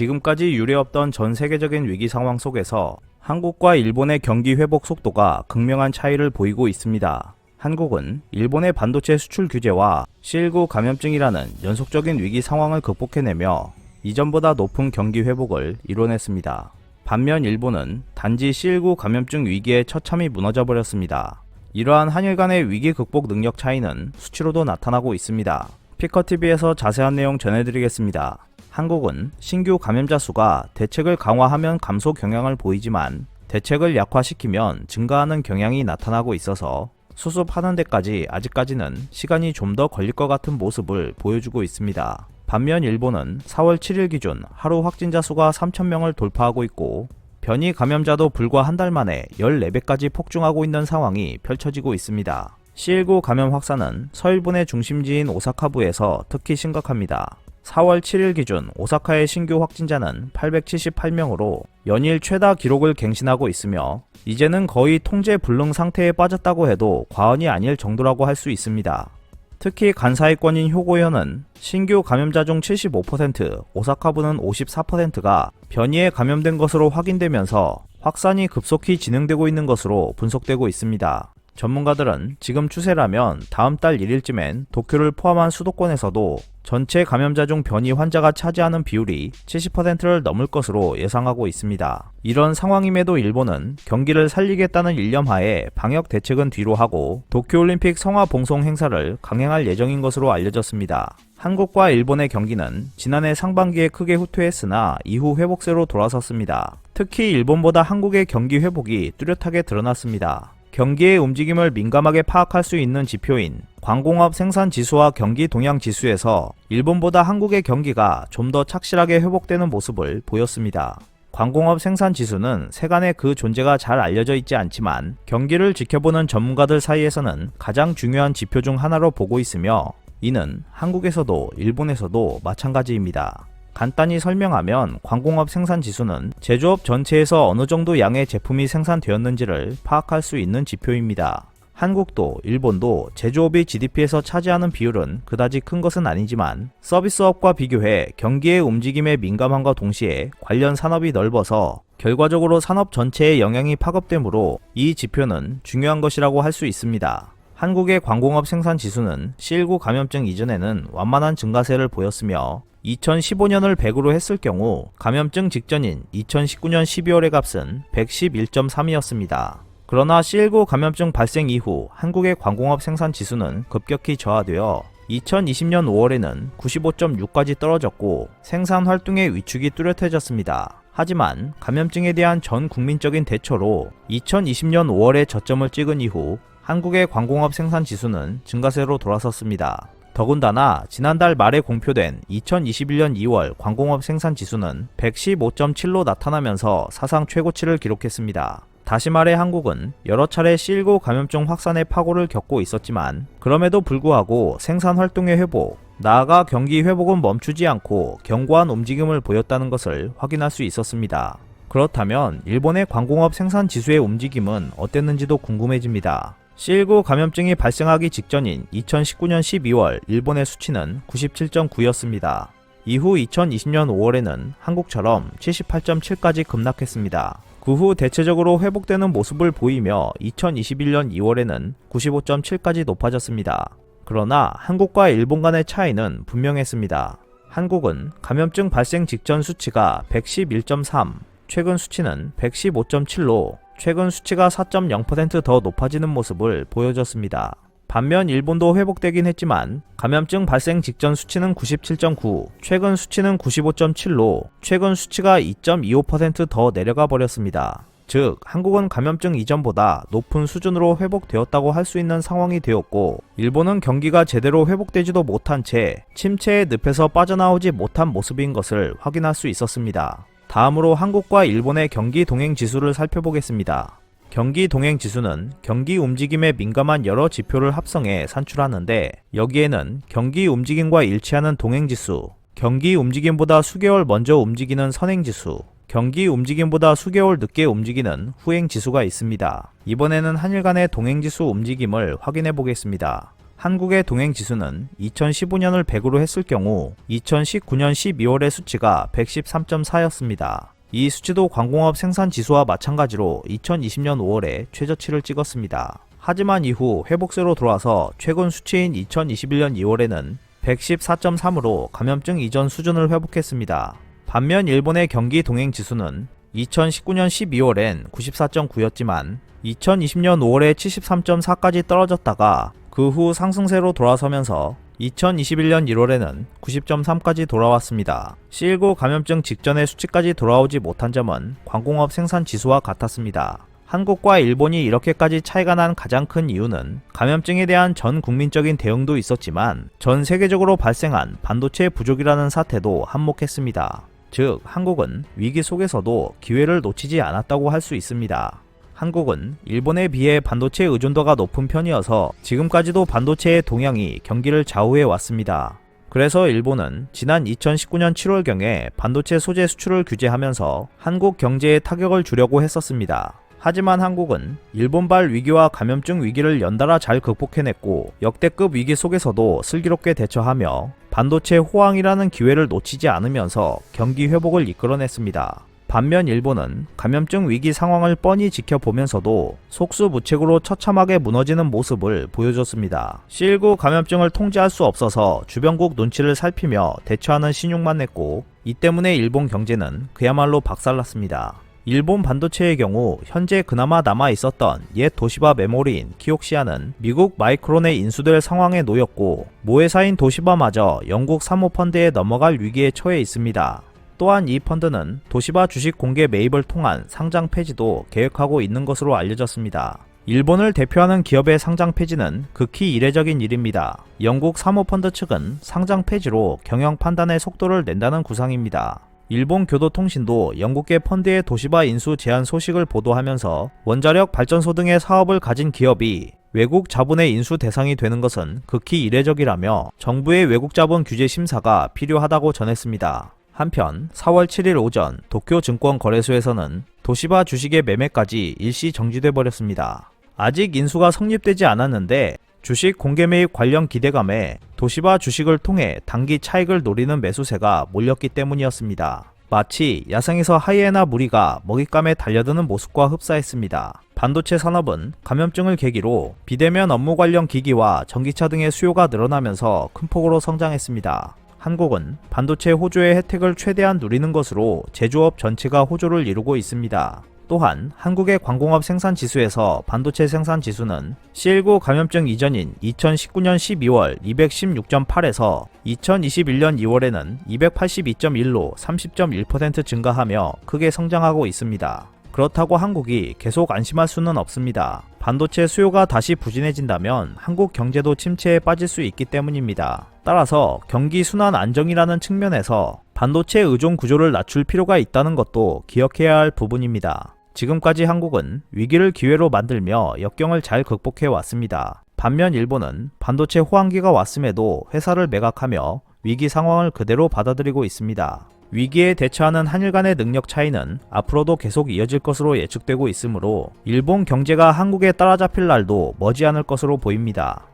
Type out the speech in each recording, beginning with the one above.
지금까지 유례없던 전 세계적인 위기 상황 속에서 한국과 일본의 경기 회복 속도가 극명한 차이를 보이고 있습니다. 한국은 일본의 반도체 수출 규제와 C19 감염증이라는 연속적인 위기 상황을 극복해내며 이전보다 높은 경기 회복을 이뤄냈습니다. 반면 일본은 단지 C19 감염증 위기에 처참히 무너져버렸습니다. 이러한 한일 간의 위기 극복 능력 차이는 수치로도 나타나고 있습니다. 피커TV에서 자세한 내용 전해드리겠습니다. 한국은 신규 감염자 수가 대책을 강화하면 감소 경향을 보이지만 대책을 약화시키면 증가하는 경향이 나타나고 있어서 수습하는 데까지 아직까지는 시간이 좀 더 걸릴 것 같은 모습을 보여주고 있습니다. 반면 일본은 4월 7일 기준 하루 확진자 수가 3,000명을 돌파하고 있고 변이 감염자도 불과 한 달 만에 14배까지 폭증하고 있는 상황이 펼쳐지고 있습니다. C19 감염 확산은 서일본의 중심지인 오사카부에서 특히 심각합니다. 4월 7일 기준 오사카의 신규 확진자는 878명으로 연일 최다 기록을 갱신하고 있으며 이제는 거의 통제 불능 상태에 빠졌다고 해도 과언이 아닐 정도라고 할 수 있습니다. 특히 간사이권인 효고현은 신규 감염자 중 75%, 오사카부는 54%가 변이에 감염된 것으로 확인되면서 확산이 급속히 진행되고 있는 것으로 분석되고 있습니다. 전문가들은 지금 추세라면 다음 달 1일쯤엔 도쿄를 포함한 수도권에서도 전체 감염자 중 변이 환자가 차지하는 비율이 70%를 넘을 것으로 예상하고 있습니다. 이런 상황임에도 일본은 경기를 살리겠다는 일념하에 방역 대책은 뒤로 하고 도쿄올림픽 성화봉송 행사를 강행할 예정인 것으로 알려졌습니다. 한국과 일본의 경기는 지난해 상반기에 크게 후퇴했으나 이후 회복세로 돌아섰습니다. 특히 일본보다 한국의 경기 회복이 뚜렷하게 드러났습니다. 경기의 움직임을 민감하게 파악할 수 있는 지표인 광공업 생산지수와 경기 동향지수에서 일본보다 한국의 경기가 좀 더 착실하게 회복되는 모습을 보였습니다. 광공업 생산지수는 세간에 그 존재가 잘 알려져 있지 않지만 경기를 지켜보는 전문가들 사이에서는 가장 중요한 지표 중 하나로 보고 있으며 이는 한국에서도 일본에서도 마찬가지입니다. 간단히 설명하면 광공업 생산지수는 제조업 전체에서 어느 정도 양의 제품이 생산되었는지를 파악할 수 있는 지표입니다. 한국도 일본도 제조업이 GDP에서 차지하는 비율은 그다지 큰 것은 아니지만 서비스업과 비교해 경기의 움직임에 민감함과 동시에 관련 산업이 넓어서 결과적으로 산업 전체에 영향이 파급되므로 이 지표는 중요한 것이라고 할 수 있습니다. 한국의 광공업 생산지수는 C19 감염증 이전에는 완만한 증가세를 보였으며 2015년을 100으로 했을 경우 감염증 직전인 2019년 12월의 값은 111.3이었습니다. 그러나 C19 감염증 발생 이후 한국의 광공업 생산 지수는 급격히 저하되어 2020년 5월에는 95.6까지 떨어졌고 생산 활동의 위축이 뚜렷해졌습니다. 하지만 감염증에 대한 전 국민적인 대처로 2020년 5월에 저점을 찍은 이후 한국의 광공업 생산 지수는 증가세로 돌아섰습니다. 더군다나 지난달 말에 공표된 2021년 2월 광공업 생산 지수는 115.7로 나타나면서 사상 최고치를 기록했습니다. 다시 말해 한국은 여러 차례 C19 감염증 확산의 파고를 겪고 있었지만 그럼에도 불구하고 생산 활동의 회복, 나아가 경기 회복은 멈추지 않고 견고한 움직임을 보였다는 것을 확인할 수 있었습니다. 그렇다면 일본의 광공업 생산 지수의 움직임은 어땠는지도 궁금해집니다. C19 감염증이 발생하기 직전인 2019년 12월 일본의 수치는 97.9였습니다. 이후 2020년 5월에는 한국처럼 78.7까지 급락했습니다. 그 후 대체적으로 회복되는 모습을 보이며 2021년 2월에는 95.7까지 높아졌습니다. 그러나 한국과 일본 간의 차이는 분명했습니다. 한국은 감염증 발생 직전 수치가 111.3, 최근 수치는 115.7로 최근 수치가 4.0% 더 높아지는 모습을 보여줬습니다. 반면 일본도 회복되긴 했지만 감염증 발생 직전 수치는 97.9, 최근 수치는 95.7로 최근 수치가 2.25% 더 내려가 버렸습니다. 즉, 한국은 감염증 이전보다 높은 수준으로 회복되었다고 할 수 있는 상황이 되었고 일본은 경기가 제대로 회복되지도 못한 채 침체의 늪에서 빠져나오지 못한 모습인 것을 확인할 수 있었습니다. 다음으로 한국과 일본의 경기 동행 지수를 살펴보겠습니다. 경기 동행 지수는 경기 움직임에 민감한 여러 지표를 합성해 산출하는데 여기에는 경기 움직임과 일치하는 동행 지수, 경기 움직임보다 수개월 먼저 움직이는 선행 지수, 경기 움직임보다 수개월 늦게 움직이는 후행 지수가 있습니다. 이번에는 한일 간의 동행 지수 움직임을 확인해 보겠습니다. 한국의 동행 지수는 2015년을 100으로 했을 경우 2019년 12월의 수치가 113.4였습니다. 이 수치도 광공업 생산 지수와 마찬가지로 2020년 5월에 최저치를 찍었습니다. 하지만 이후 회복세로 돌아서 최근 수치인 2021년 2월에는 114.3으로 감염증 이전 수준을 회복했습니다. 반면 일본의 경기 동행 지수는 2019년 12월엔 94.9였지만 2020년 5월에 73.4까지 떨어졌다가 그 후 상승세로 돌아서면서 2021년 1월에는 90.3까지 돌아왔습니다. C19 감염증 직전의 수치까지 돌아오지 못한 점은 광공업 생산 지수와 같았습니다. 한국과 일본이 이렇게까지 차이가 난 가장 큰 이유는 감염증에 대한 전 국민적인 대응도 있었지만 전 세계적으로 발생한 반도체 부족이라는 사태도 한몫했습니다. 즉, 한국은 위기 속에서도 기회를 놓치지 않았다고 할 수 있습니다. 한국은 일본에 비해 반도체 의존도가 높은 편이어서 지금까지도 반도체의 동향이 경기를 좌우해 왔습니다. 그래서 일본은 지난 2019년 7월경에 반도체 소재 수출을 규제하면서 한국 경제에 타격을 주려고 했었습니다. 하지만 한국은 일본발 위기와 감염증 위기를 연달아 잘 극복해냈고 역대급 위기 속에서도 슬기롭게 대처하며 반도체 호황이라는 기회를 놓치지 않으면서 경기 회복을 이끌어냈습니다. 반면 일본은 감염증 위기 상황을 뻔히 지켜보면서도 속수무책으로 처참하게 무너지는 모습을 보여줬습니다. C19 감염증을 통제할 수 없어서 주변국 눈치를 살피며 대처하는 신용만 냈고 이 때문에 일본 경제는 그야말로 박살났습니다. 일본 반도체의 경우 현재 그나마 남아있었던 옛 도시바 메모리인 키옥시아는 미국 마이크론에 인수될 상황에 놓였고 모회사인 도시바마저 영국 사모펀드에 넘어갈 위기에 처해 있습니다. 또한 이 펀드는 도시바 주식 공개 매입을 통한 상장 폐지도 계획하고 있는 것으로 알려졌습니다. 일본을 대표하는 기업의 상장 폐지는 극히 이례적인 일입니다. 영국 사모펀드 측은 상장 폐지로 경영 판단의 속도를 낸다는 구상입니다. 일본 교도통신도 영국계 펀드의 도시바 인수 제한 소식을 보도하면서 원자력 발전소 등의 사업을 가진 기업이 외국 자본의 인수 대상이 되는 것은 극히 이례적이라며 정부의 외국 자본 규제 심사가 필요하다고 전했습니다. 한편 4월 7일 오전 도쿄증권거래소에서는 도시바 주식의 매매까지 일시 정지돼 버렸습니다. 아직 인수가 성립되지 않았는데 주식 공개 매입 관련 기대감에 도시바 주식을 통해 단기 차익을 노리는 매수세가 몰렸기 때문이었습니다. 마치 야생에서 하이에나 무리가 먹잇감에 달려드는 모습과 흡사했습니다. 반도체 산업은 감염증을 계기로 비대면 업무 관련 기기와 전기차 등의 수요가 늘어나면서 큰 폭으로 성장했습니다. 한국은 반도체 호조의 혜택을 최대한 누리는 것으로 제조업 전체가 호조를 이루고 있습니다. 또한 한국의 광공업 생산 지수에서 반도체 생산 지수는 C19 감염증 이전인 2019년 12월 216.8에서 2021년 2월에는 282.1로 30.1% 증가하며 크게 성장하고 있습니다. 그렇다고 한국이 계속 안심할 수는 없습니다. 반도체 수요가 다시 부진해진다면 한국 경제도 침체에 빠질 수 있기 때문입니다. 따라서 경기 순환 안정이라는 측면에서 반도체 의존 구조를 낮출 필요가 있다는 것도 기억해야 할 부분입니다. 지금까지 한국은 위기를 기회로 만들며 역경을 잘 극복해 왔습니다. 반면 일본은 반도체 호황기가 왔음에도 회사를 매각하며 위기 상황을 그대로 받아들이고 있습니다. 위기에 대처하는 한일 간의 능력 차이는 앞으로도 계속 이어질 것으로 예측되고 있으므로 일본 경제가 한국에 따라잡힐 날도 머지않을 것으로 보입니다.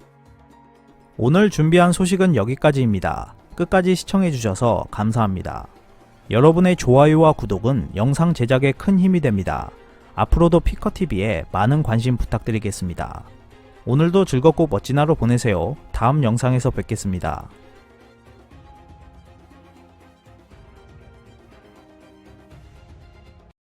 오늘 준비한 소식은 여기까지입니다. 끝까지 시청해주셔서 감사합니다. 여러분의 좋아요와 구독은 영상 제작에 큰 힘이 됩니다. 앞으로도 피커TV에 많은 관심 부탁드리겠습니다. 오늘도 즐겁고 멋진 하루 보내세요. 다음 영상에서 뵙겠습니다.